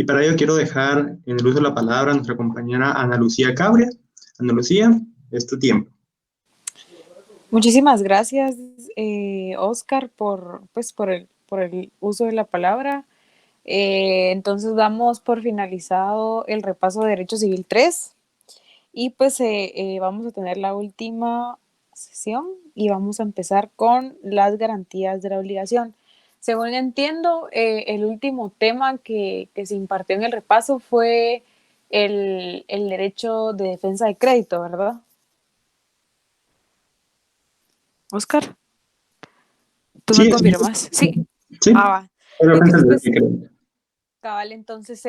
y para ello quiero dejar en el uso de la palabra a nuestra compañera Ana Lucía Cabria. Ana Lucía, es tu tiempo. Muchísimas gracias, Oscar, por el uso de la palabra. Entonces damos por finalizado el repaso de Derecho Civil 3 y pues vamos a tener la última sesión y vamos a empezar con las garantías de la obligación. Según entiendo, el último tema que se impartió en el repaso fue el derecho de defensa de crédito, ¿verdad? Oscar, ¿tú me Sí, confirmas? Sí. sí, Va. es defensa Entonces, del pues, crédito. cabal, entonces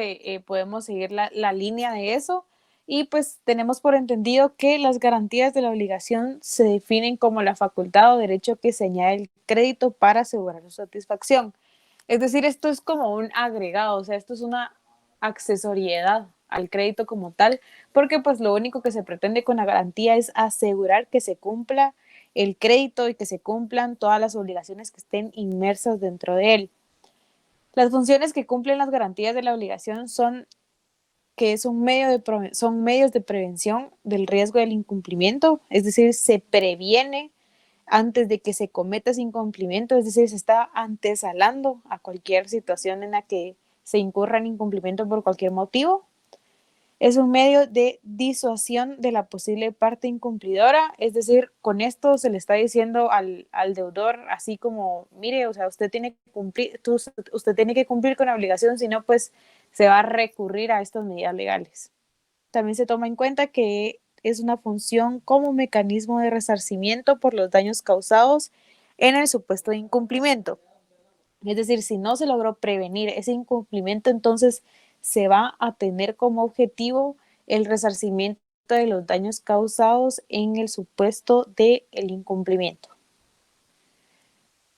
podemos seguir la línea de eso. Y pues tenemos por entendido que las garantías de la obligación se definen como la facultad o derecho que se añade el crédito para asegurar su satisfacción. Es decir, esto es como un agregado, o sea, esto es una accesoriedad al crédito como tal, porque pues lo único que se pretende con la garantía es asegurar que se cumpla el crédito y que se cumplan todas las obligaciones que estén inmersas dentro de él. Las funciones que cumplen las garantías de la obligación son que son medios de prevención del riesgo del incumplimiento, es decir, se previene antes de que se cometa ese incumplimiento, es decir, se está antesalando a cualquier situación en la que se incurra en incumplimiento por cualquier motivo. Es un medio de disuasión de la posible parte incumplidora, es decir, con esto se le está diciendo al deudor, así como, mire, o sea, usted tiene que cumplir con la obligación, si no, pues se va a recurrir a estas medidas legales. También se toma en cuenta que es una función como mecanismo de resarcimiento por los daños causados en el supuesto de incumplimiento. Es decir, si no se logró prevenir ese incumplimiento, entonces se va a tener como objetivo el resarcimiento de los daños causados en el supuesto del incumplimiento.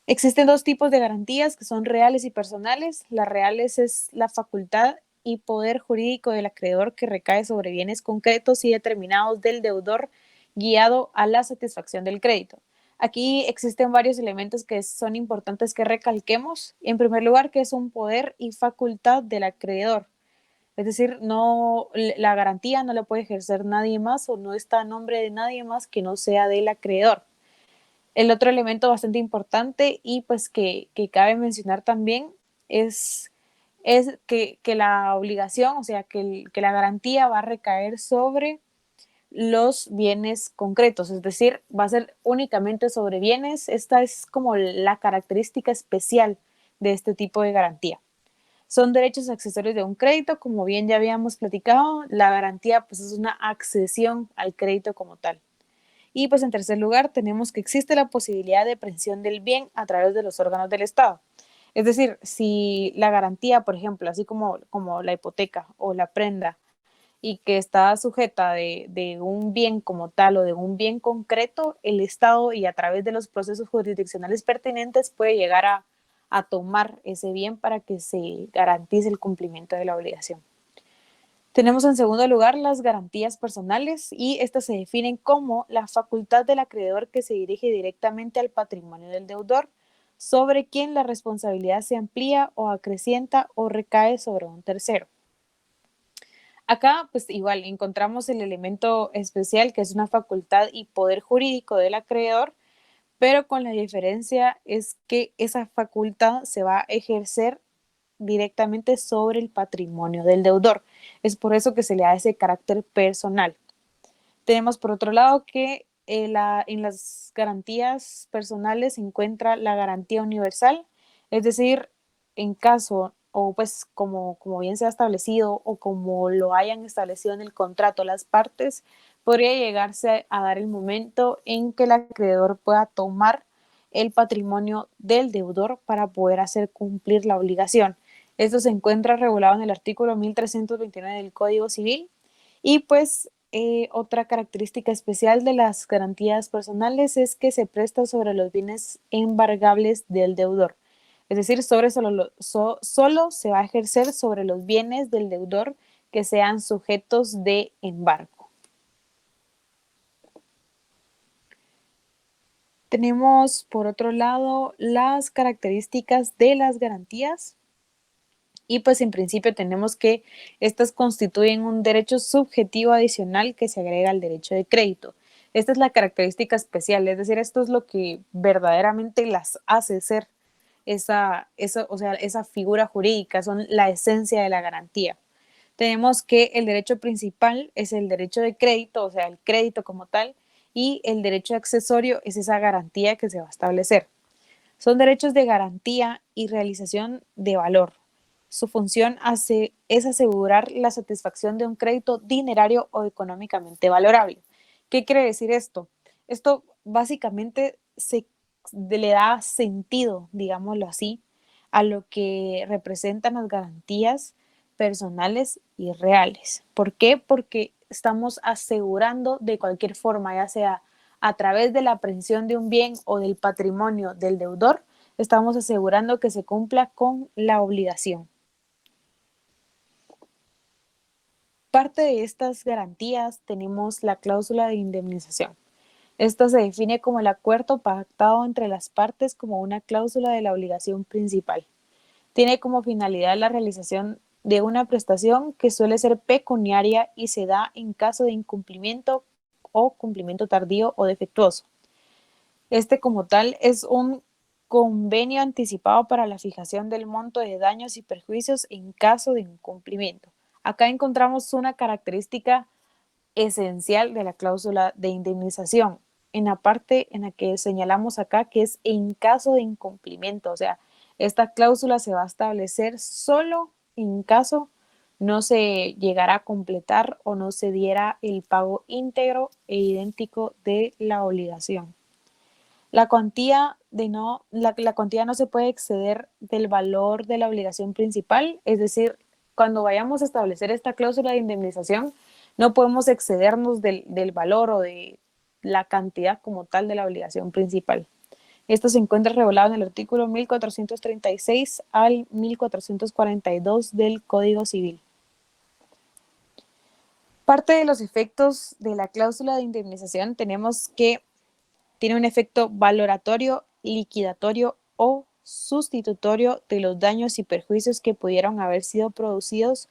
Existen dos tipos de garantías que son reales y personales. Las reales es la facultad y poder jurídico del acreedor que recae sobre bienes concretos y determinados del deudor guiado a la satisfacción del crédito. Aquí existen varios elementos que son importantes que recalquemos. En primer lugar, que es un poder y facultad del acreedor. Es decir, no, la garantía no la puede ejercer nadie más o no está a nombre de nadie más que no sea del acreedor. El otro elemento bastante importante y pues que cabe mencionar también es que la obligación, o sea, que la garantía va a recaer sobre los bienes concretos, es decir, va a ser únicamente sobre bienes. Esta es como la característica especial de este tipo de garantía. Son derechos accesorios de un crédito, como bien ya habíamos platicado, la garantía pues es una accesión al crédito como tal. Y pues en tercer lugar tenemos que existe la posibilidad de aprehensión del bien a través de los órganos del Estado. Es decir, si la garantía, por ejemplo, así como la hipoteca o la prenda, y que está sujeta de un bien como tal o de un bien concreto, el Estado y a través de los procesos jurisdiccionales pertinentes puede llegar a tomar ese bien para que se garantice el cumplimiento de la obligación. Tenemos en segundo lugar las garantías personales y estas se definen como la facultad del acreedor que se dirige directamente al patrimonio del deudor, sobre quien la responsabilidad se amplía o acrecienta o recae sobre un tercero. Acá, pues igual, encontramos el elemento especial que es una facultad y poder jurídico del acreedor, pero con la diferencia es que esa facultad se va a ejercer directamente sobre el patrimonio del deudor. Es por eso que se le da ese carácter personal. Tenemos por otro lado que en las garantías personales se encuentra la garantía universal, es decir, en caso o pues como bien se ha establecido o como lo hayan establecido en el contrato las partes, podría llegarse a dar el momento en que el acreedor pueda tomar el patrimonio del deudor para poder hacer cumplir la obligación. Esto se encuentra regulado en el artículo 1329 del Código Civil y pues otra característica especial de las garantías personales es que se presta sobre los bienes embargables del deudor. Es decir, solo se va a ejercer sobre los bienes del deudor que sean sujetos de embargo. Tenemos, por otro lado, las características de las garantías. Y pues en principio tenemos que estas constituyen un derecho subjetivo adicional que se agrega al derecho de crédito. Esta es la característica especial, es decir, esto es lo que verdaderamente las hace ser esa figura jurídica, son la esencia de la garantía. Tenemos que el derecho principal es el derecho de crédito, o sea, el crédito como tal, y el derecho accesorio es esa garantía que se va a establecer. Son derechos de garantía y realización de valor. Su función es asegurar la satisfacción de un crédito dinerario o económicamente valorable. ¿Qué quiere decir esto? Esto básicamente le da sentido, digámoslo así, a lo que representan las garantías personales y reales. ¿Por qué? Porque estamos asegurando de cualquier forma, ya sea a través de la aprehensión de un bien o del patrimonio del deudor, estamos asegurando que se cumpla con la obligación. Parte de estas garantías tenemos la cláusula de indemnización. Esta se define como el acuerdo pactado entre las partes como una cláusula de la obligación principal. Tiene como finalidad la realización de una prestación que suele ser pecuniaria y se da en caso de incumplimiento o cumplimiento tardío o defectuoso. Este como tal es un convenio anticipado para la fijación del monto de daños y perjuicios en caso de incumplimiento. Acá encontramos una característica esencial de la cláusula de indemnización, en la parte en la que señalamos acá que es en caso de incumplimiento, o sea, esta cláusula se va a establecer solo en caso no se llegara a completar o no se diera el pago íntegro e idéntico de la obligación. La cuantía no se puede exceder del valor de la obligación principal, es decir, cuando vayamos a establecer esta cláusula de indemnización, no podemos excedernos del valor o de la cantidad como tal de la obligación principal. Esto se encuentra regulado en el artículo 1436 al 1442 del Código Civil. Parte de los efectos de la cláusula de indemnización tenemos que tiene un efecto valoratorio, liquidatorio o sustitutorio de los daños y perjuicios que pudieron haber sido producidos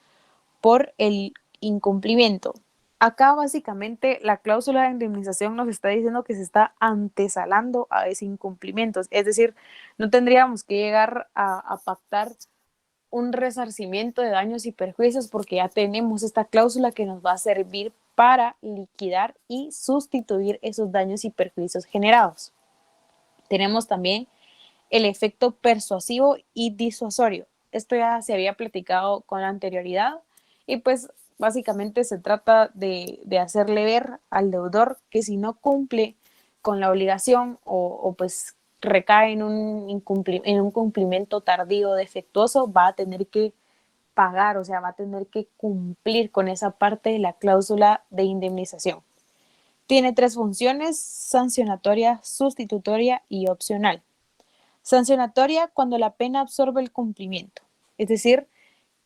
por el incumplimiento. Acá básicamente la cláusula de indemnización nos está diciendo que se está antesalando a ese incumplimiento, es decir, no tendríamos que llegar a pactar un resarcimiento de daños y perjuicios porque ya tenemos esta cláusula que nos va a servir para liquidar y sustituir esos daños y perjuicios generados. Tenemos también el efecto persuasivo y disuasorio. Esto ya se había platicado con anterioridad y pues básicamente se trata de hacerle ver al deudor que si no cumple con la obligación o pues recae en un cumplimiento tardío defectuoso, va a tener que pagar, o sea, va a tener que cumplir con esa parte de la cláusula de indemnización. Tiene tres funciones: sancionatoria, sustitutoria y opcional. Sancionatoria cuando la pena absorbe el cumplimiento, es decir,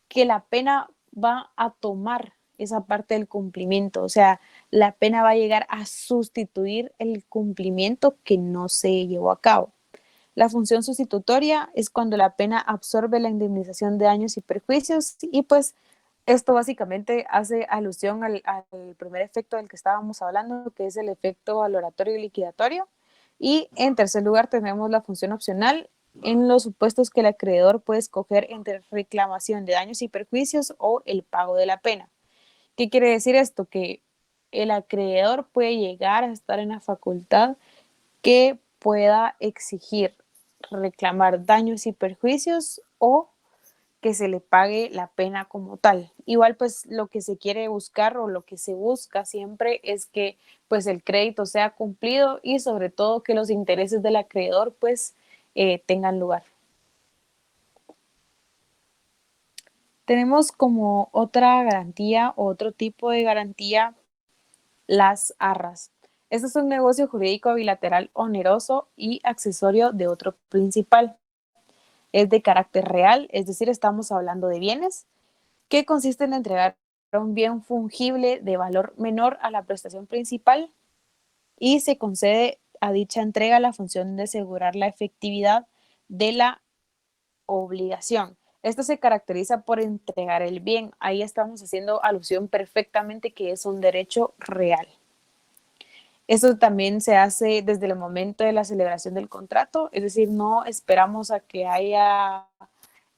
que la pena va a tomar esa parte del cumplimiento, o sea, la pena va a llegar a sustituir el cumplimiento que no se llevó a cabo. La función sustitutoria es cuando la pena absorbe la indemnización de daños y perjuicios y pues esto básicamente hace alusión al primer efecto del que estábamos hablando, que es el efecto valoratorio y liquidatorio. Y en tercer lugar tenemos la función opcional en los supuestos que el acreedor puede escoger entre reclamación de daños y perjuicios o el pago de la pena. ¿Qué quiere decir esto? Que el acreedor puede llegar a estar en la facultad que pueda exigir reclamar daños y perjuicios o que se le pague la pena como tal. Igual pues lo que se quiere buscar o lo que se busca siempre es que pues el crédito sea cumplido y sobre todo que los intereses del acreedor pues tengan lugar. Tenemos como otra garantía o otro tipo de garantía las arras. Este es un negocio jurídico bilateral oneroso y accesorio de otro principal. Es de carácter real, es decir, estamos hablando de bienes, que consiste en entregar un bien fungible de valor menor a la prestación principal y se concede a dicha entrega la función de asegurar la efectividad de la obligación. Esto se caracteriza por entregar el bien. Ahí estamos haciendo alusión perfectamente que es un derecho real. Esto también se hace desde el momento de la celebración del contrato, es decir, no esperamos a que haya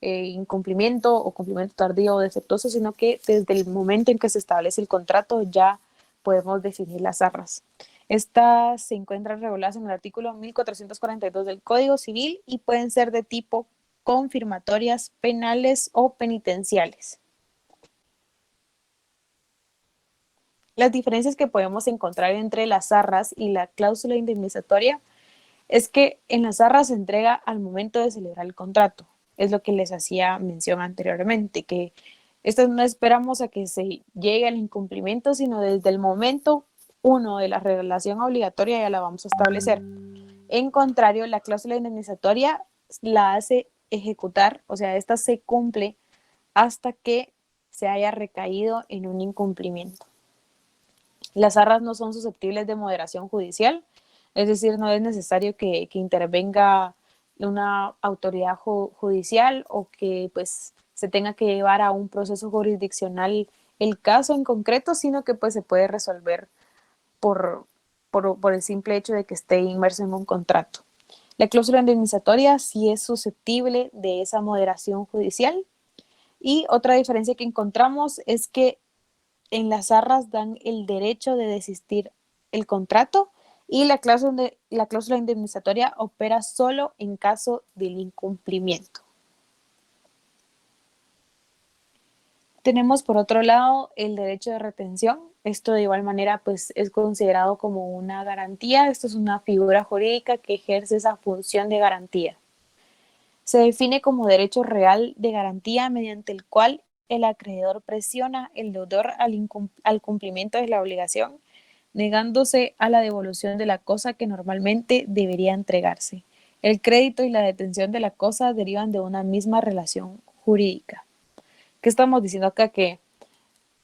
incumplimiento o cumplimiento tardío o defectuoso, sino que desde el momento en que se establece el contrato ya podemos definir las arras. Estas se encuentran reguladas en el artículo 1442 del Código Civil y pueden ser de tipo confirmatorias, penales o penitenciales. Las diferencias que podemos encontrar entre las arras y la cláusula indemnizatoria es que en las arras se entrega al momento de celebrar el contrato. Es lo que les hacía mención anteriormente, que estas no esperamos a que se llegue al incumplimiento, sino desde el momento uno de la relación obligatoria ya la vamos a establecer. En contrario, la cláusula indemnizatoria la hace ejecutar, o sea, esta se cumple hasta que se haya recaído en un incumplimiento. Las arras no son susceptibles de moderación judicial, es decir, no es necesario que intervenga una autoridad judicial o que pues se tenga que llevar a un proceso jurisdiccional el caso en concreto, sino que pues se puede resolver por el simple hecho de que esté inmerso en un contrato. La cláusula indemnizatoria sí es susceptible de esa moderación judicial. Y otra diferencia que encontramos es que en las arras dan el derecho de desistir el contrato y la cláusula indemnizatoria opera solo en caso del incumplimiento. Tenemos por otro lado el derecho de retención. Esto de igual manera pues es considerado como una garantía. Esto es una figura jurídica que ejerce esa función de garantía. Se define como derecho real de garantía mediante el cual el acreedor presiona al deudor al cumplimiento de la obligación, negándose a la devolución de la cosa que normalmente debería entregarse. El crédito y la detención de la cosa derivan de una misma relación jurídica. ¿Qué estamos diciendo acá? Que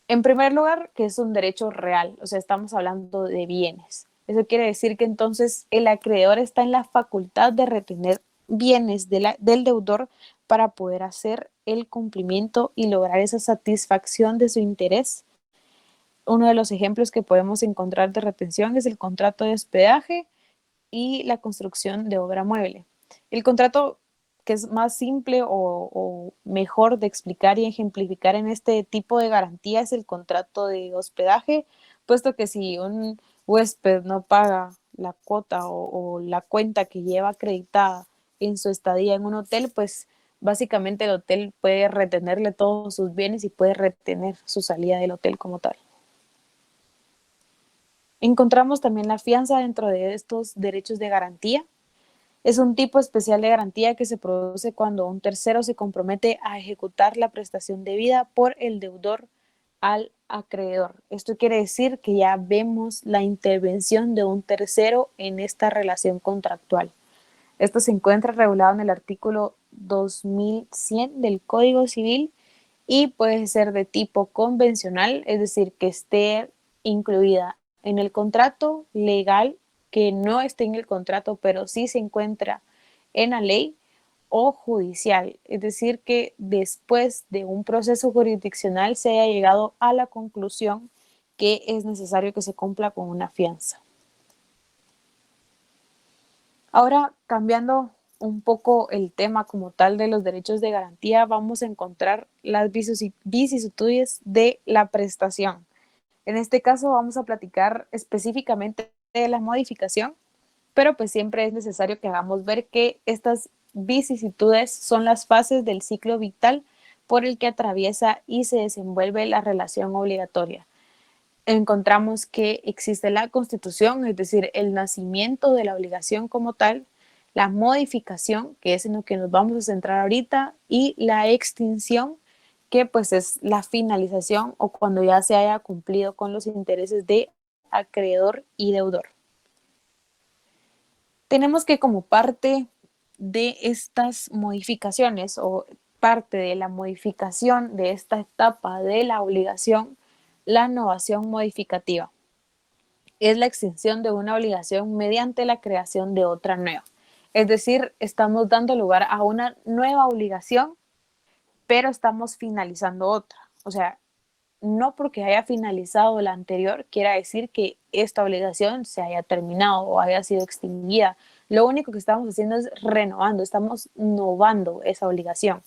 en primer lugar, que es un derecho real, o sea, estamos hablando de bienes. Eso quiere decir que entonces el acreedor está en la facultad de retener bienes del deudor para poder hacer el cumplimiento y lograr esa satisfacción de su interés. Uno de los ejemplos que podemos encontrar de retención es el contrato de hospedaje y la construcción de obra mueble. El contrato que es más simple o mejor de explicar y ejemplificar en este tipo de garantía es el contrato de hospedaje, puesto que si un huésped no paga la cuota o la cuenta que lleva acreditada en su estadía en un hotel, pues básicamente el hotel puede retenerle todos sus bienes y puede retener su salida del hotel como tal. Encontramos también la fianza dentro de estos derechos de garantía. Es un tipo especial de garantía que se produce cuando un tercero se compromete a ejecutar la prestación debida por el deudor al acreedor. Esto quiere decir que ya vemos la intervención de un tercero en esta relación contractual. Esto se encuentra regulado en el artículo 2100 del Código Civil y puede ser de tipo convencional, es decir, que esté incluida en el contrato legal, que no esté en el contrato, pero sí se encuentra en la ley, o judicial, es decir, que después de un proceso jurisdiccional se haya llegado a la conclusión que es necesario que se cumpla con una fianza. Ahora, cambiando un poco el tema como tal de los derechos de garantía, vamos a encontrar las vicisitudes de la prestación. En este caso vamos a platicar específicamente de la modificación, pero pues siempre es necesario que hagamos ver que estas vicisitudes son las fases del ciclo vital por el que atraviesa y se desenvuelve la relación obligatoria. Encontramos que existe la constitución, es decir, el nacimiento de la obligación como tal, la modificación, que es en lo que nos vamos a centrar ahorita, y la extinción, que pues es la finalización o cuando ya se haya cumplido con los intereses de acreedor y deudor. Tenemos que como parte de estas modificaciones o parte de la modificación de esta etapa de la obligación, la novación modificativa. Es la extinción de una obligación mediante la creación de otra nueva. Es decir, estamos dando lugar a una nueva obligación pero estamos finalizando otra. O sea, no porque haya finalizado la anterior quiera decir que esta obligación se haya terminado o haya sido extinguida. Lo único que estamos haciendo es renovando, estamos novando esa obligación.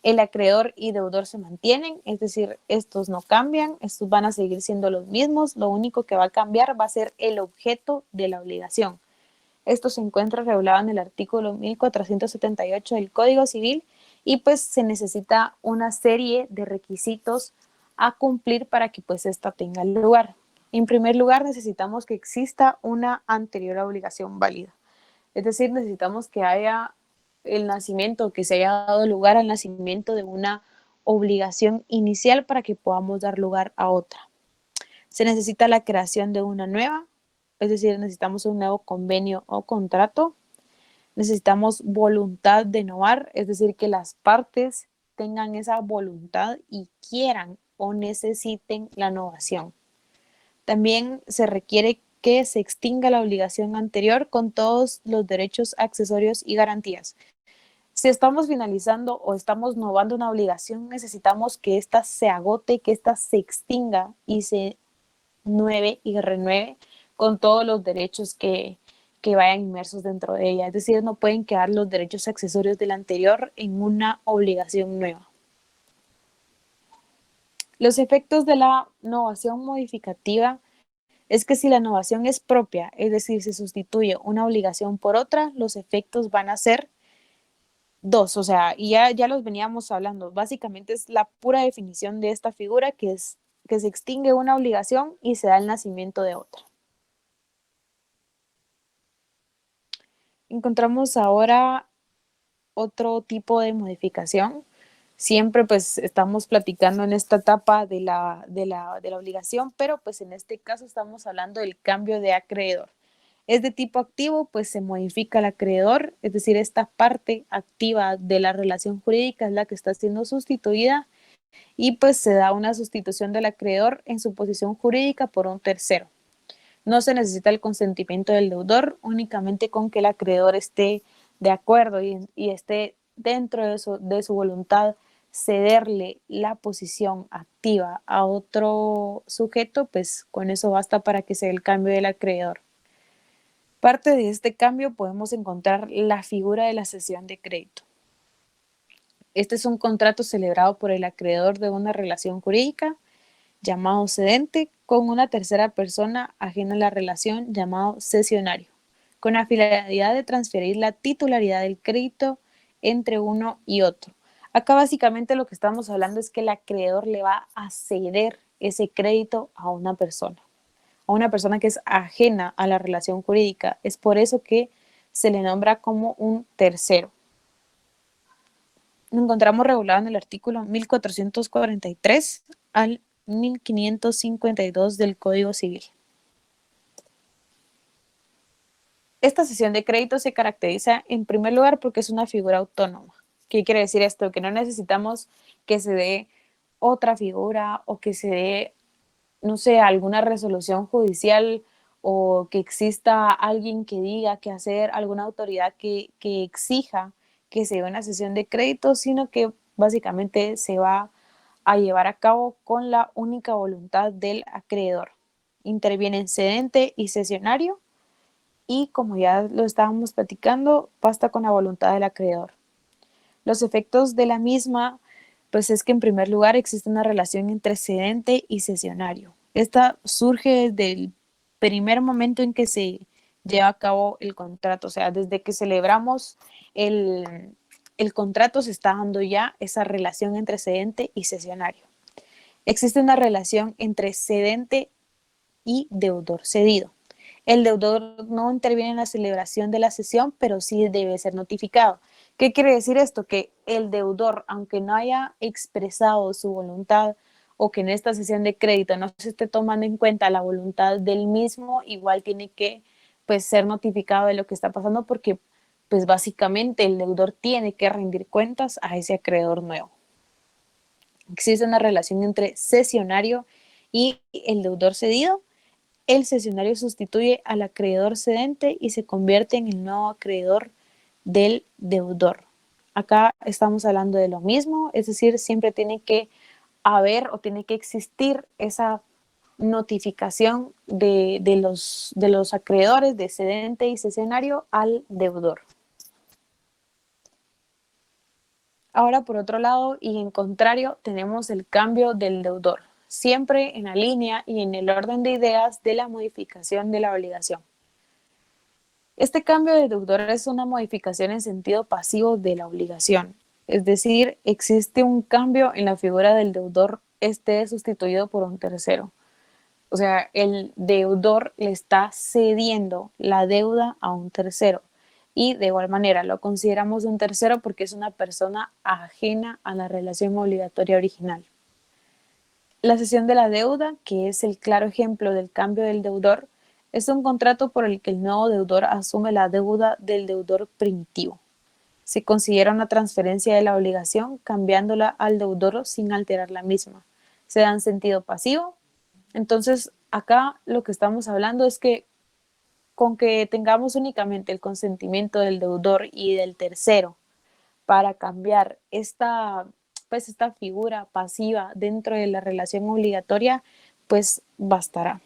El acreedor y deudor se mantienen, es decir, estos no cambian, estos van a seguir siendo los mismos, lo único que va a cambiar va a ser el objeto de la obligación. Esto se encuentra regulado en el artículo 1478 del Código Civil y pues se necesita una serie de requisitos a cumplir para que pues esta tenga lugar. En primer lugar, necesitamos que exista una anterior obligación válida. Es decir, necesitamos que haya el nacimiento, que se haya dado lugar al nacimiento de una obligación inicial para que podamos dar lugar a otra. Se necesita la creación de una nueva, es decir, necesitamos un nuevo convenio o contrato. Necesitamos voluntad de novar, es decir, que las partes tengan esa voluntad y quieran o necesiten la novación. También se requiere que se extinga la obligación anterior con todos los derechos accesorios y garantías. Si estamos finalizando o estamos novando una obligación, necesitamos que ésta se agote, que ésta se extinga y se nueve y renueve con todos los derechos que vayan inmersos dentro de ella. Es decir, no pueden quedar los derechos accesorios del anterior en una obligación nueva. Los efectos de la novación modificativa es que si la novación es propia, es decir, se sustituye una obligación por otra, los efectos van a ser dos, o sea, y ya los veníamos hablando. Básicamente es la pura definición de esta figura, que es que se extingue una obligación y se da el nacimiento de otra. Encontramos ahora otro tipo de modificación. Siempre pues estamos platicando en esta etapa de la obligación, pero pues en este caso estamos hablando del cambio de acreedor. Es de tipo activo, pues se modifica el acreedor, es decir, esta parte activa de la relación jurídica es la que está siendo sustituida y pues se da una sustitución del acreedor en su posición jurídica por un tercero. No se necesita el consentimiento del deudor, únicamente con que el acreedor esté de acuerdo y esté dentro de su voluntad cederle la posición activa a otro sujeto, pues con eso basta para que se dé el cambio del acreedor. Parte de este cambio podemos encontrar la figura de la cesión de crédito. Este es un contrato celebrado por el acreedor de una relación jurídica llamado cedente con una tercera persona ajena a la relación llamado cesionario, con la finalidad de transferir la titularidad del crédito entre uno y otro. Acá básicamente lo que estamos hablando es que el acreedor le va a ceder ese crédito a una persona que es ajena a la relación jurídica. Es por eso que se le nombra como un tercero. Lo encontramos regulado en el artículo 1443 al 1552 del Código Civil. Esta cesión de crédito se caracteriza en primer lugar porque es una figura autónoma. ¿Qué quiere decir esto? Que no necesitamos que se dé otra figura o que se dé, no sé, alguna resolución judicial o que exista alguien que diga qué hacer, alguna autoridad que exija que se dé una cesión de crédito, sino que básicamente se va a llevar a cabo con la única voluntad del acreedor. Intervienen cedente y cesionario y, como ya lo estábamos platicando, basta con la voluntad del acreedor. Los efectos de la misma, pues es que en primer lugar existe una relación entre cedente y cesionario. Esta surge desde el primer momento en que se lleva a cabo el contrato, o sea, desde que celebramos el contrato se está dando ya esa relación entre cedente y cesionario. Existe una relación entre cedente y deudor cedido. El deudor no interviene en la celebración de la cesión, pero sí debe ser notificado. ¿Qué quiere decir esto? Que el deudor, aunque no haya expresado su voluntad o que en esta cesión de crédito no se esté tomando en cuenta la voluntad del mismo, igual tiene que pues, ser notificado de lo que está pasando porque pues básicamente el deudor tiene que rendir cuentas a ese acreedor nuevo. Existe una relación entre cesionario y el deudor cedido. El cesionario sustituye al acreedor cedente y se convierte en el nuevo acreedor del deudor. acá estamos hablando de lo mismo, es decir, siempre tiene que haber o tiene que existir esa notificación de los acreedores, de cedente y cesionario al deudor. Ahora, por otro lado, y en contrario, tenemos el cambio del deudor, siempre en la línea y en el orden de ideas de la modificación de la obligación. Este cambio de deudor es una modificación en sentido pasivo de la obligación, es decir, existe un cambio en la figura del deudor, esté sustituido por un tercero. O sea, el deudor le está cediendo la deuda a un tercero. Y de igual manera lo consideramos un tercero porque es una persona ajena a la relación obligatoria original. La cesión de la deuda, que es el claro ejemplo del cambio del deudor, es un contrato por el que el nuevo deudor asume la deuda del deudor primitivo. Se considera una transferencia de la obligación cambiándola al deudor sin alterar la misma. Se da en sentido pasivo. Entonces, acá lo que estamos hablando es que con que tengamos únicamente el consentimiento del deudor y del tercero para cambiar pues esta figura pasiva dentro de la relación obligatoria, pues bastará.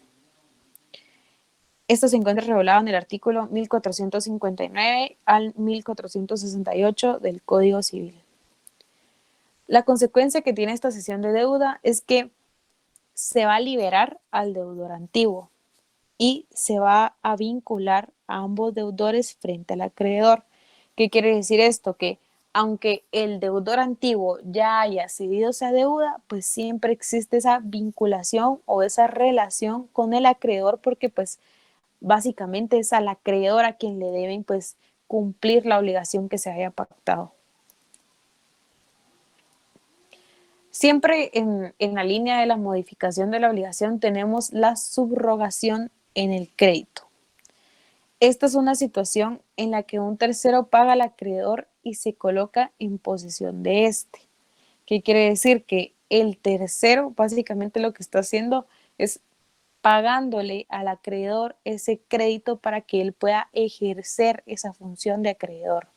Esto se encuentra regulado en el artículo 1459 al 1468 del Código Civil. La consecuencia que tiene esta cesión de deuda es que se va a liberar al deudor antiguo y se va a vincular a ambos deudores frente al acreedor. ¿Qué quiere decir esto? Que aunque el deudor antiguo ya haya cedido esa deuda, pues siempre existe esa vinculación o esa relación con el acreedor porque pues básicamente es al acreedor a quien le deben pues cumplir la obligación que se haya pactado. Siempre en la línea de la modificación de la obligación tenemos la subrogación en el crédito. Esta es una situación en la que un tercero paga al acreedor y se coloca en posesión de este. ¿Qué quiere decir? Que el tercero básicamente lo que está haciendo es pagándole al acreedor ese crédito para que él pueda ejercer esa función de acreedor.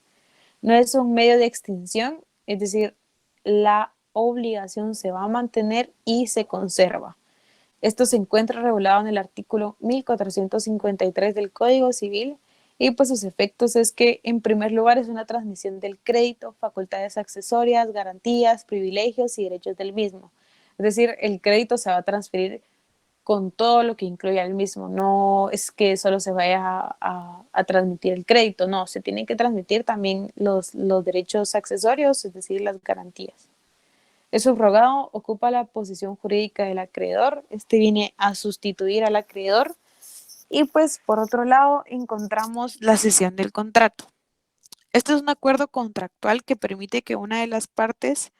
No es un medio de extinción, es decir, la obligación se va a mantener y se conserva. Esto se encuentra regulado en el artículo 1453 del Código Civil y pues sus efectos es que en primer lugar es una transmisión del crédito, facultades accesorias, garantías, privilegios y derechos del mismo. Es decir, el crédito se va a transferir con todo lo que incluye el mismo. No es que solo se vaya a transmitir el crédito, no, se tienen que transmitir también los derechos accesorios, es decir, las garantías. El subrogado ocupa la posición jurídica del acreedor, este viene a sustituir al acreedor y pues por otro lado encontramos la cesión del contrato. Este es un acuerdo contractual que permite que una de las partes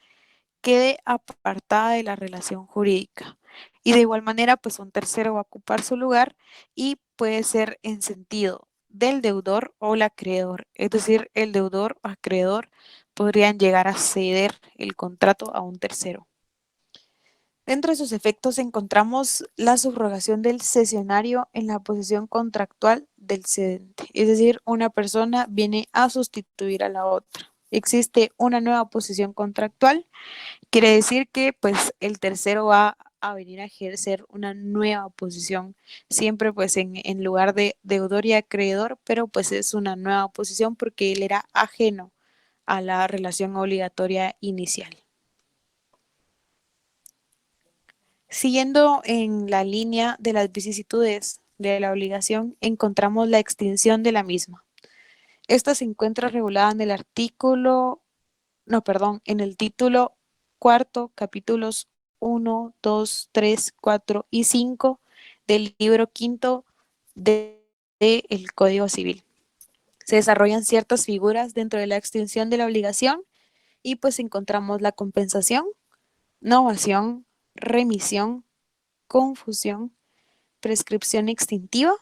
quede apartada de la relación jurídica. Y de igual manera, pues un tercero va a ocupar su lugar y puede ser en sentido del deudor o el acreedor. Es decir, el deudor o acreedor podrían llegar a ceder el contrato a un tercero. Dentro de sus efectos encontramos la subrogación del cesionario en la posesión contractual del cedente. Es decir, una persona viene a sustituir a la otra. Existe una nueva posición contractual. Quiere decir que pues el tercero va a venir a ejercer una nueva posición, siempre pues en lugar de deudor y acreedor, pero pues es una nueva posición porque él era ajeno a la relación obligatoria inicial. Siguiendo en la línea de las vicisitudes de la obligación, encontramos la extinción de la misma. Esta se encuentra regulada en el en el título cuarto, capítulos 1, 2, 3, 4 y 5 del libro quinto del Código Civil. Se desarrollan ciertas figuras dentro de la extinción de la obligación y pues encontramos la compensación, novación, remisión, confusión, prescripción extintiva.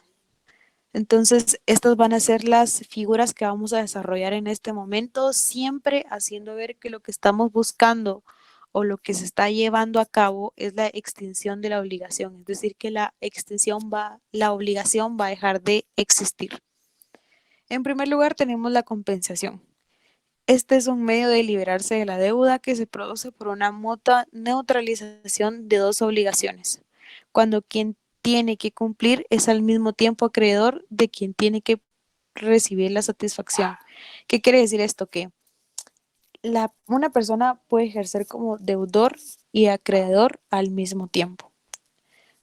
Entonces, estas van a ser las figuras que vamos a desarrollar en este momento, siempre haciendo ver que lo que estamos buscando o lo que se está llevando a cabo es la extinción de la obligación, es decir, que la obligación va a dejar de existir. En primer lugar, tenemos la compensación. Este es un medio de liberarse de la deuda que se produce por una mutua neutralización de dos obligaciones, cuando quien tiene que cumplir es al mismo tiempo acreedor de quien tiene que recibir la satisfacción. ¿Qué quiere decir esto? Que una persona puede ejercer como deudor y acreedor al mismo tiempo.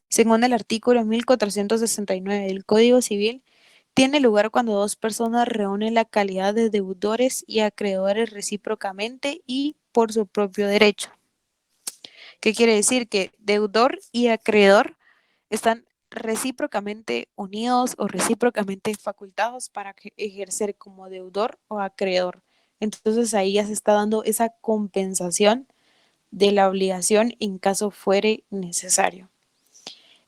Según el artículo 1469 del Código Civil, tiene lugar cuando dos personas reúnen la calidad de deudores y acreedores recíprocamente y por su propio derecho. ¿Qué quiere decir? Que deudor y acreedor están recíprocamente unidos o recíprocamente facultados para ejercer como deudor o acreedor. Entonces ahí ya se está dando esa compensación de la obligación en caso fuere necesario.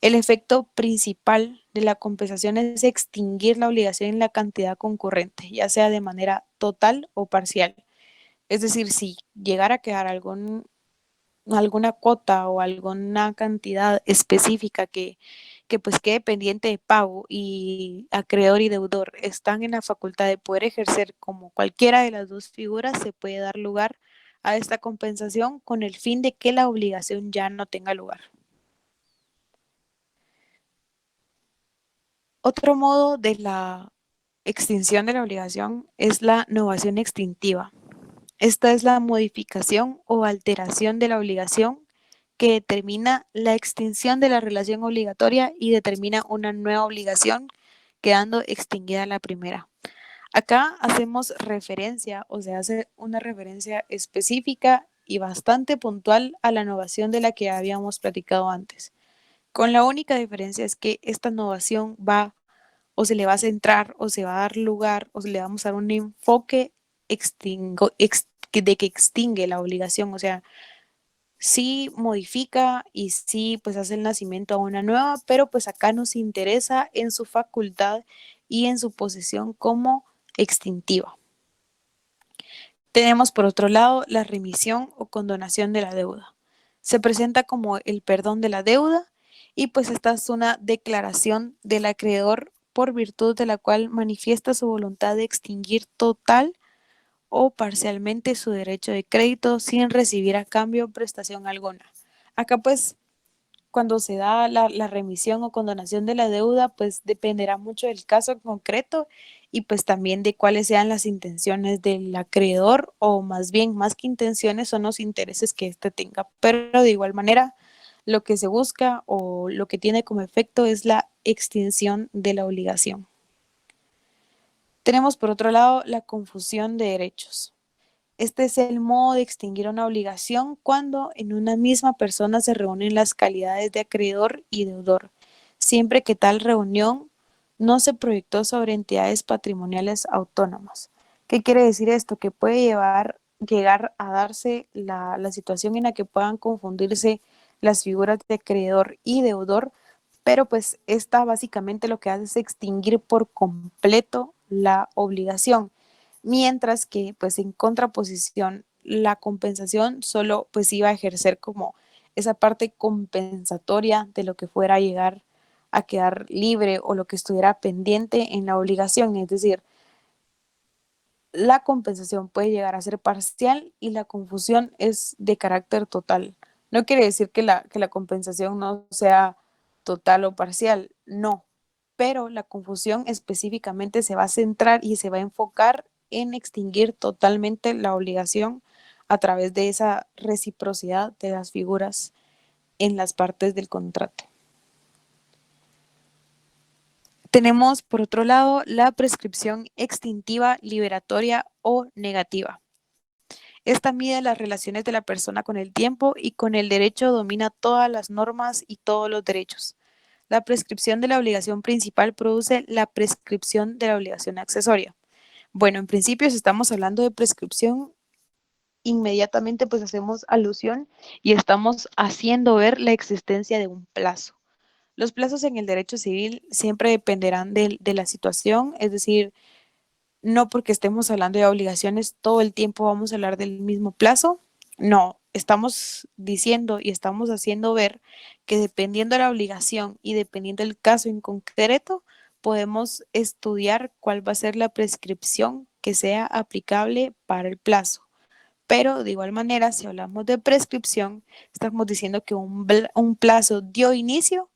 El efecto principal de la compensación es extinguir la obligación en la cantidad concurrente, ya sea de manera total o parcial. Es decir, si llegara a quedar alguna cuota o alguna cantidad específica que pues quede pendiente de pago y acreedor y deudor están en la facultad de poder ejercer como cualquiera de las dos figuras, se puede dar lugar a esta compensación con el fin de que la obligación ya no tenga lugar. Otro modo de la extinción de la obligación es la novación extintiva. Esta es la modificación o alteración de la obligación que determina la extinción de la relación obligatoria y determina una nueva obligación, quedando extinguida la primera. Acá hacemos referencia o se hace una referencia específica y bastante puntual a la novación de la que habíamos platicado antes. Con la única diferencia es que esta novación va o se le va a centrar o se va a dar lugar o se le vamos a dar un enfoque de que extingue la obligación, o sea, sí modifica y sí pues hace el nacimiento a una nueva, pero pues acá nos interesa en su facultad y en su posición como extintiva. Tenemos por otro lado la remisión o condonación de la deuda. Se presenta como el perdón de la deuda y pues esta es una declaración del acreedor por virtud de la cual manifiesta su voluntad de extinguir total o parcialmente su derecho de crédito sin recibir a cambio prestación alguna. Acá pues cuando se da la remisión o condonación de la deuda, pues dependerá mucho del caso en concreto y pues también de cuáles sean las intenciones del acreedor o más bien, más que intenciones, son los intereses que éste tenga. Pero de igual manera, lo que se busca o lo que tiene como efecto es la extinción de la obligación. Tenemos por otro lado la confusión de derechos. Este es el modo de extinguir una obligación cuando en una misma persona se reúnen las calidades de acreedor y deudor, siempre que tal reunión no se proyectó sobre entidades patrimoniales autónomas. ¿Qué quiere decir esto? Que puede llegar a darse la situación en la que puedan confundirse las figuras de acreedor y deudor, pero pues esta básicamente lo que hace es extinguir por completo la obligación, mientras que pues en contraposición la compensación solo pues iba a ejercer como esa parte compensatoria de lo que fuera a llegar a quedar libre o lo que estuviera pendiente en la obligación, es decir, la compensación puede llegar a ser parcial y la confusión es de carácter total. No quiere decir que la compensación no sea total o parcial, no, pero la confusión específicamente se va a centrar y se va a enfocar en extinguir totalmente la obligación a través de esa reciprocidad de las figuras en las partes del contrato. Tenemos, por otro lado, la prescripción extintiva, liberatoria o negativa. Esta mide las relaciones de la persona con el tiempo y con el derecho domina todas las normas y todos los derechos. La prescripción de la obligación principal produce la prescripción de la obligación accesoria. Bueno, en principio, si estamos hablando de prescripción, inmediatamente pues hacemos alusión y estamos haciendo ver la existencia de un plazo. Los plazos en el derecho civil siempre dependerán de la situación, es decir, no porque estemos hablando de obligaciones todo el tiempo vamos a hablar del mismo plazo. No, estamos diciendo y estamos haciendo ver que dependiendo de la obligación y dependiendo del caso en concreto, podemos estudiar cuál va a ser la prescripción que sea aplicable para el plazo. Pero de igual manera, si hablamos de prescripción, estamos diciendo que un plazo dio inicio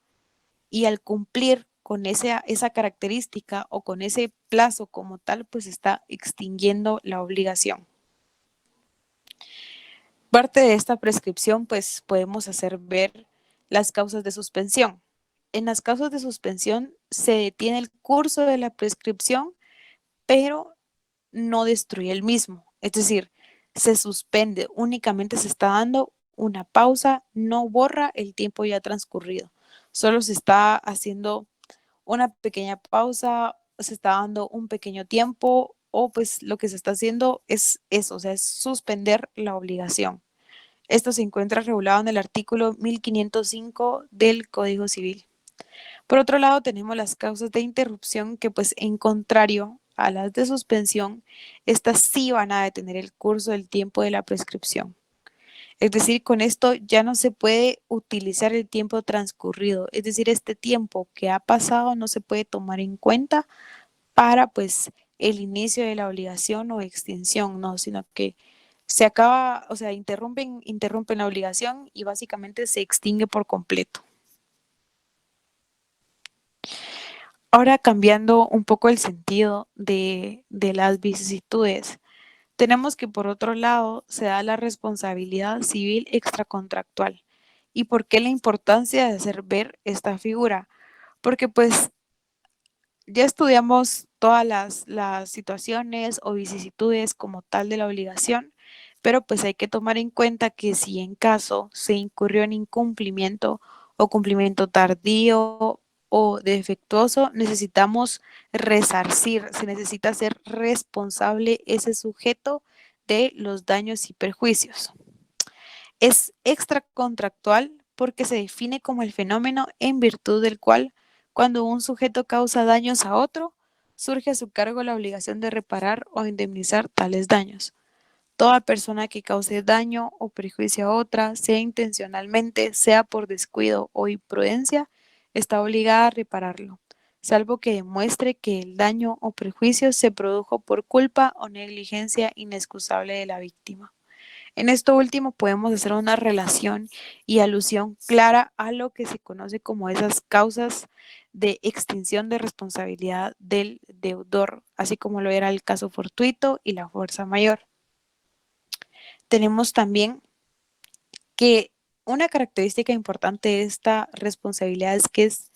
y al cumplir con esa característica o con ese plazo como tal, pues está extinguiendo la obligación. Parte de esta prescripción, pues podemos hacer ver las causas de suspensión. En las causas de suspensión se detiene el curso de la prescripción, pero no destruye el mismo. Es decir, se suspende, únicamente se está dando una pausa, no borra el tiempo ya transcurrido. Solo se está haciendo una pequeña pausa, se está dando un pequeño tiempo o pues lo que se está haciendo es eso, o sea, es suspender la obligación. Esto se encuentra regulado en el artículo 1505 del Código Civil. Por otro lado, tenemos las causas de interrupción que, pues, en contrario a las de suspensión, estas sí van a detener el curso del tiempo de la prescripción. Es decir, con esto ya no se puede utilizar el tiempo transcurrido, es decir, este tiempo que ha pasado no se puede tomar en cuenta para, pues, el inicio de la obligación o extinción, no, sino que se acaba, o sea, interrumpen la obligación y básicamente se extingue por completo. Ahora cambiando un poco el sentido de las vicisitudes, tenemos que por otro lado se da la responsabilidad civil extracontractual. ¿Y por qué la importancia de hacer ver esta figura? Porque pues ya estudiamos todas las situaciones o vicisitudes como tal de la obligación, pero pues hay que tomar en cuenta que si en caso se incurrió en incumplimiento o cumplimiento tardío o defectuoso, necesitamos resarcir, se necesita ser responsable ese sujeto de los daños y perjuicios. Es extracontractual porque se define como el fenómeno en virtud del cual, cuando un sujeto causa daños a otro, surge a su cargo la obligación de reparar o indemnizar tales daños. Toda persona que cause daño o perjuicio a otra, sea intencionalmente, sea por descuido o imprudencia, está obligada a repararlo, salvo que demuestre que el daño o perjuicio se produjo por culpa o negligencia inexcusable de la víctima. En esto último podemos hacer una relación y alusión clara a lo que se conoce como esas causas de extinción de responsabilidad del deudor, así como lo era el caso fortuito y la fuerza mayor. Tenemos también que una característica importante de esta responsabilidad es que es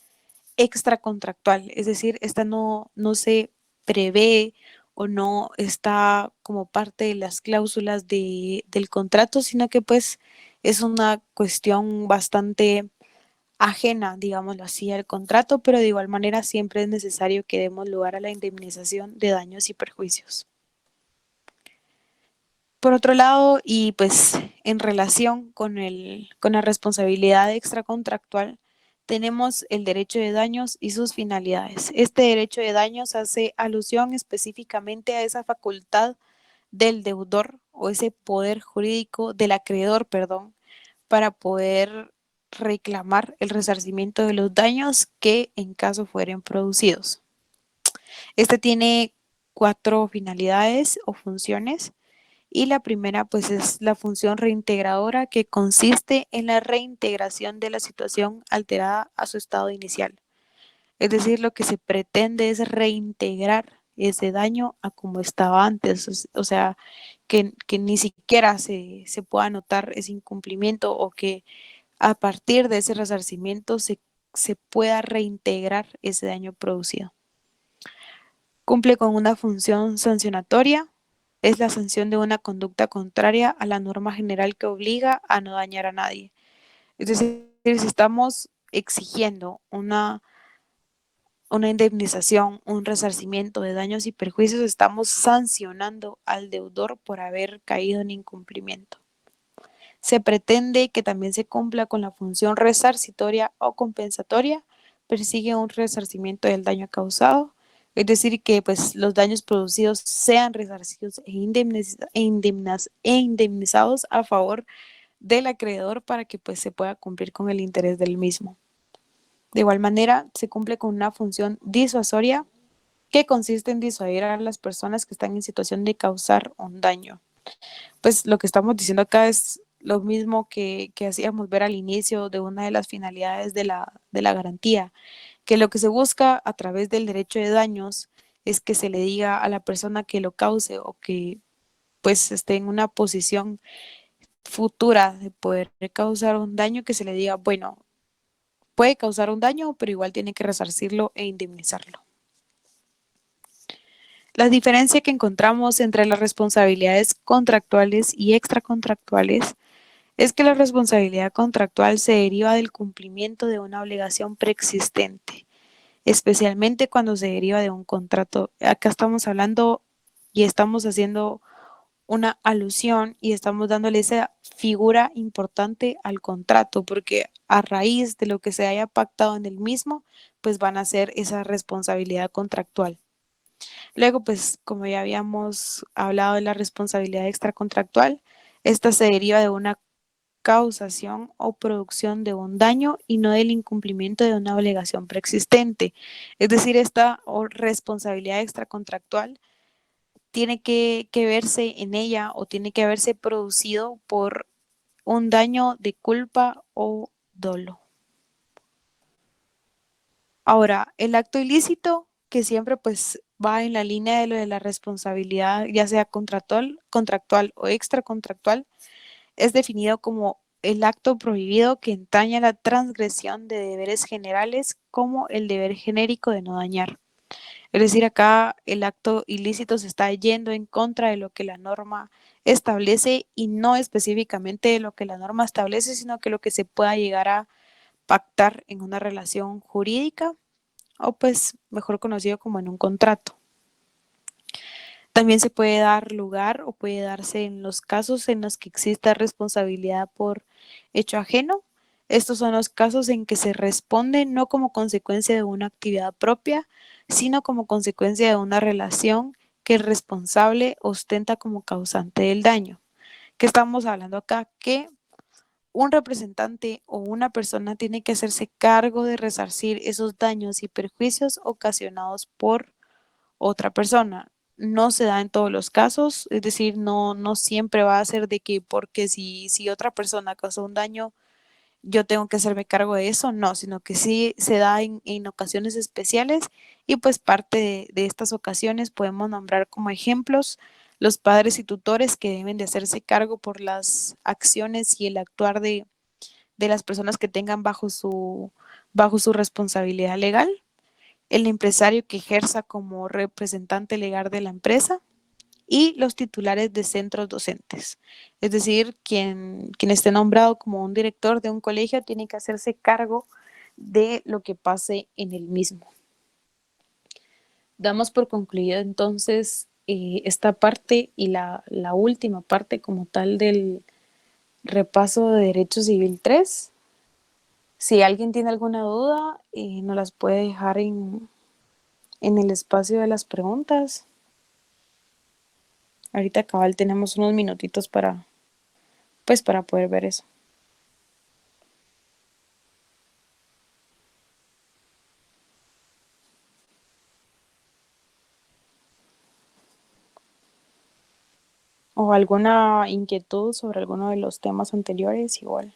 extracontractual, es decir, esta no se prevé o no está como parte de las cláusulas del contrato, sino que pues es una cuestión bastante ajena, digámoslo así, al contrato, pero de igual manera siempre es necesario que demos lugar a la indemnización de daños y perjuicios. Por otro lado, y pues en relación con la responsabilidad extracontractual, tenemos el derecho de daños y sus finalidades. Este derecho de daños hace alusión específicamente a esa facultad del deudor o ese poder jurídico del acreedor, perdón, para poder reclamar el resarcimiento de los daños que en caso fueren producidos. Este tiene 4 finalidades o funciones. Y la primera, pues, es la función reintegradora, que consiste en la reintegración de la situación alterada a su estado inicial. Es decir, lo que se pretende es reintegrar ese daño a como estaba antes, o sea, que ni siquiera se pueda notar ese incumplimiento o que a partir de ese resarcimiento se pueda reintegrar ese daño producido. Cumple con una función sancionatoria, es la sanción de una conducta contraria a la norma general que obliga a no dañar a nadie. Es decir, si estamos exigiendo una indemnización, un resarcimiento de daños y perjuicios, estamos sancionando al deudor por haber caído en incumplimiento. Se pretende que también se cumpla con la función resarcitoria o compensatoria, persigue un resarcimiento del daño causado, es decir, que pues, los daños producidos sean resarcidos indemnizados a favor del acreedor para que pues, se pueda cumplir con el interés del mismo. De igual manera, se cumple con una función disuasoria, que consiste en disuadir a las personas que están en situación de causar un daño. Pues lo que estamos diciendo acá es lo mismo que hacíamos ver al inicio de una de las finalidades de la garantía, que lo que se busca a través del derecho de daños es que se le diga a la persona que lo cause o que pues esté en una posición futura de poder causar un daño, que se le diga, bueno, puede causar un daño, pero igual tiene que resarcirlo e indemnizarlo. La diferencia que encontramos entre las responsabilidades contractuales y extracontractuales es que la responsabilidad contractual se deriva del cumplimiento de una obligación preexistente, especialmente cuando se deriva de un contrato. Acá estamos hablando y estamos haciendo una alusión y estamos dándole esa figura importante al contrato, porque a raíz de lo que se haya pactado en el mismo, pues van a ser esa responsabilidad contractual. Luego, pues como ya habíamos hablado de la responsabilidad extracontractual, esta se deriva de una causación o producción de un daño y no del incumplimiento de una obligación preexistente. Es decir, esta responsabilidad extracontractual tiene que verse en ella o tiene que haberse producido por un daño de culpa o dolo. Ahora, el acto ilícito, que siempre pues va en la línea de lo de la responsabilidad, ya sea contractual o extracontractual, es definido como el acto prohibido que entraña la transgresión de deberes generales como el deber genérico de no dañar. Es decir, acá el acto ilícito se está yendo en contra de lo que la norma establece y no específicamente de lo que la norma establece, sino que lo que se pueda llegar a pactar en una relación jurídica o pues mejor conocido como en un contrato. También se puede dar lugar o puede darse en los casos en los que exista responsabilidad por hecho ajeno. Estos son los casos en que se responde no como consecuencia de una actividad propia, sino como consecuencia de una relación que el responsable ostenta como causante del daño. ¿Qué estamos hablando acá? Que un representante o una persona tiene que hacerse cargo de resarcir esos daños y perjuicios ocasionados por otra persona. No se da en todos los casos, es decir, no siempre va a ser de que porque si otra persona causó un daño, yo tengo que hacerme cargo de eso, no, sino que sí se da en ocasiones especiales y pues parte de estas ocasiones podemos nombrar como ejemplos los padres y tutores que deben de hacerse cargo por las acciones y el actuar de las personas que tengan bajo su responsabilidad legal, el empresario que ejerza como representante legal de la empresa y los titulares de centros docentes. Es decir, quien esté nombrado como un director de un colegio tiene que hacerse cargo de lo que pase en el mismo. Damos por concluido entonces esta parte y la última parte como tal del repaso de Derecho Civil 3. Si alguien tiene alguna duda, nos las puede dejar en el espacio de las preguntas. Ahorita cabal tenemos unos minutitos para poder ver eso. O alguna inquietud sobre alguno de los temas anteriores, igual.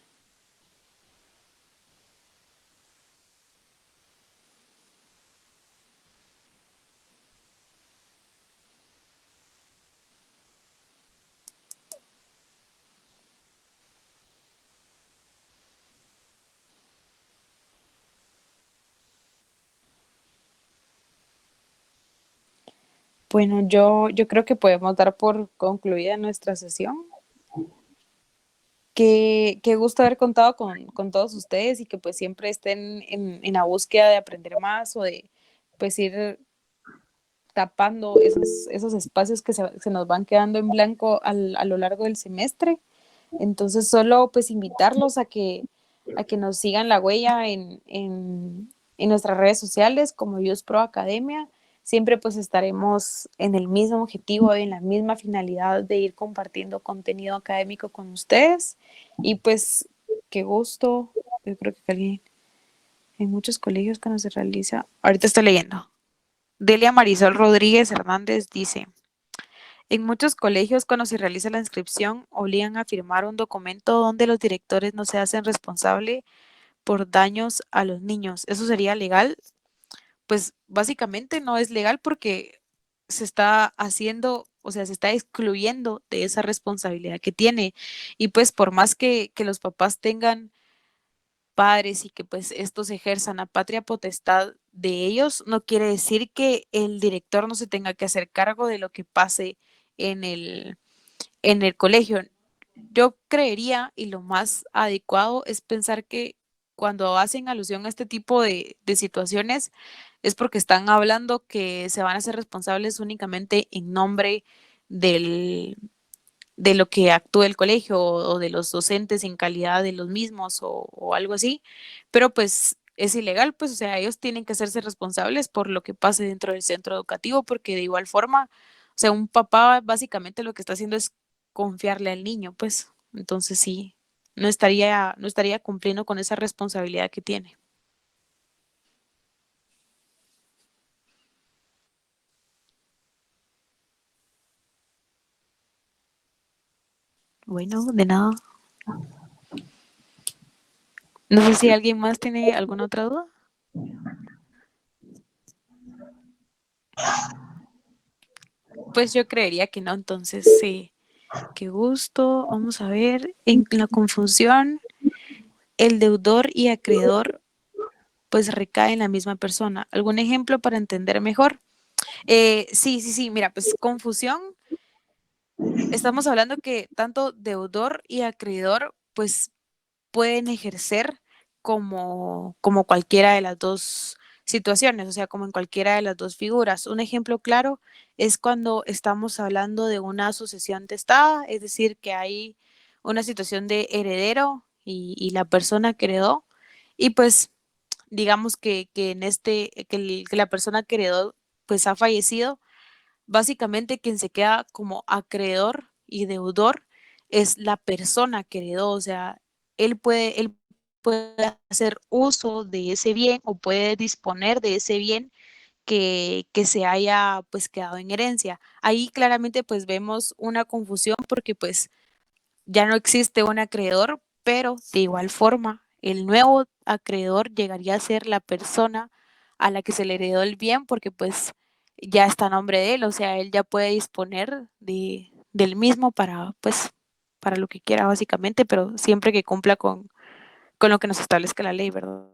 Bueno, yo creo que podemos dar por concluida nuestra sesión. Qué gusto haber contado con todos ustedes y que pues siempre estén en la búsqueda de aprender más o de pues ir tapando esos espacios que se nos van quedando en blanco a lo largo del semestre. Entonces, solo pues invitarlos a que nos sigan la huella en nuestras redes sociales como Youth Pro Academia. Siempre pues estaremos en el mismo objetivo, en la misma finalidad de ir compartiendo contenido académico con ustedes. Y pues, qué gusto. Yo creo que alguien, en muchos colegios cuando se realiza, ahorita estoy leyendo. Delia Marisol Rodríguez Hernández dice, en muchos colegios cuando se realiza la inscripción obligan a firmar un documento donde los directores no se hacen responsable por daños a los niños. ¿Eso sería legal? Pues básicamente no es legal porque se está haciendo, o sea, se está excluyendo de esa responsabilidad que tiene. Y pues por más que los papás tengan padres y que pues estos ejerzan la patria potestad de ellos, no quiere decir que el director no se tenga que hacer cargo de lo que pase en en el colegio. Yo creería, y lo más adecuado es pensar que cuando hacen alusión a este tipo de situaciones es porque están hablando que se van a ser responsables únicamente en nombre del, de lo que actúe el colegio o de los docentes en calidad de los mismos o algo así, pero pues es ilegal, pues o sea, ellos tienen que hacerse responsables por lo que pase dentro del centro educativo, porque de igual forma, o sea, un papá básicamente lo que está haciendo es confiarle al niño, pues entonces sí, no estaría cumpliendo con esa responsabilidad que tiene. Bueno, de nada. No sé si alguien más tiene alguna otra duda. Pues yo creería que no, entonces sí. Qué gusto. Vamos a ver. En la confusión, el deudor y acreedor pues recae en la misma persona. ¿Algún ejemplo para entender mejor? Sí. Mira, pues confusión. Estamos hablando que tanto deudor y acreedor pues pueden ejercer como cualquiera de las dos situaciones, o sea, como en cualquiera de las dos figuras. Un ejemplo claro es cuando estamos hablando de una sucesión testada, es decir, que hay una situación de heredero y la persona que heredó, y pues digamos que en que la persona que heredó pues ha fallecido. Básicamente quien se queda como acreedor y deudor es la persona que heredó, o sea, él puede hacer uso de ese bien o puede disponer de ese bien que se haya pues quedado en herencia. Ahí claramente pues vemos una confusión porque pues ya no existe un acreedor, pero de igual forma el nuevo acreedor llegaría a ser la persona a la que se le heredó el bien porque pues ya está a nombre de él, o sea, él ya puede disponer del mismo para pues para lo que quiera básicamente, pero siempre que cumpla con lo que nos establezca la ley, ¿verdad?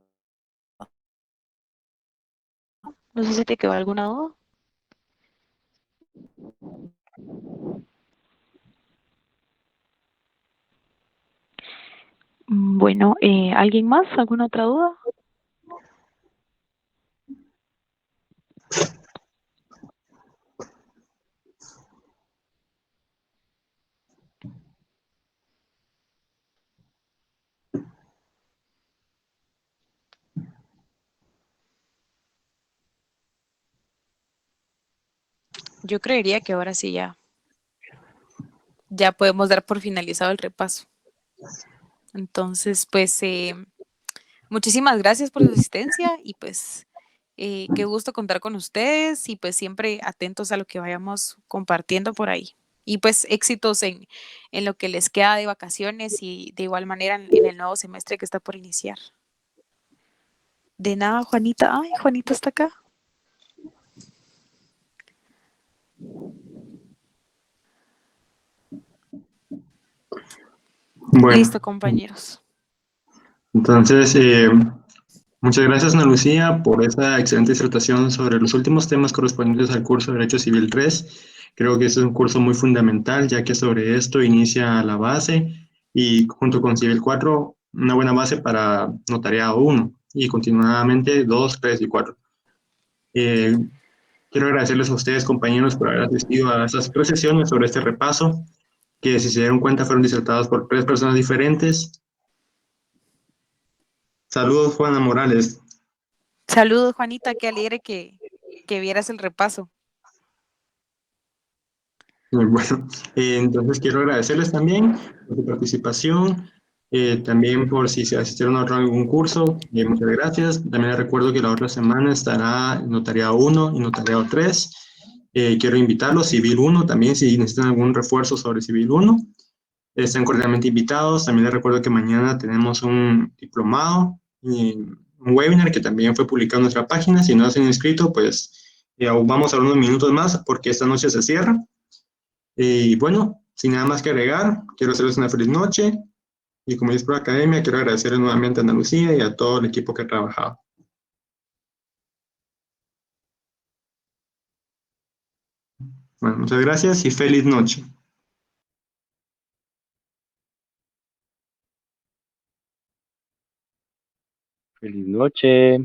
No sé si te quedó alguna duda. Bueno, ¿alguien más? ¿Alguna otra duda? Yo creería que ahora sí ya podemos dar por finalizado el repaso. Entonces, pues muchísimas gracias por su asistencia y pues qué gusto contar con ustedes y pues siempre atentos a lo que vayamos compartiendo por ahí. Y pues éxitos en lo que les queda de vacaciones y de igual manera en el nuevo semestre que está por iniciar. De nada, Juanita. Ay, Juanita está acá. Bueno, Listo, compañeros. entonces, muchas gracias, Ana Lucía, por esa excelente disertación sobre los últimos temas correspondientes al curso de Derecho Civil 3. Creo que este es un curso muy fundamental, ya que sobre esto inicia la base y junto con Civil 4, una buena base para Notariado 1 y continuadamente 2, 3 y 4. Eh, Quiero agradecerles a ustedes, compañeros, por haber asistido a estas tres sesiones sobre este repaso, que si se dieron cuenta fueron disertadas por tres personas diferentes. Saludos, Juana Morales. Saludos, Juanita. Qué alegre que vieras el repaso. Muy bueno. Entonces quiero agradecerles también por su participación. También por si se asistieron a algún curso, muchas gracias. También les recuerdo que la otra semana estará Notariado 1 y Notariado 3. Quiero invitarlos, Civil 1 también, si necesitan algún refuerzo sobre Civil 1. Están cordialmente invitados. También les recuerdo que mañana tenemos un diplomado y un webinar que también fue publicado en nuestra página. Si no se han inscrito, pues aún vamos a ver unos minutos más porque esta noche se cierra. Y bueno, sin nada más que agregar, quiero hacerles una feliz noche. Y como dice por la academia, quiero agradecer nuevamente a Ana Lucía y a todo el equipo que ha trabajado. Bueno, muchas gracias y feliz noche. Feliz noche.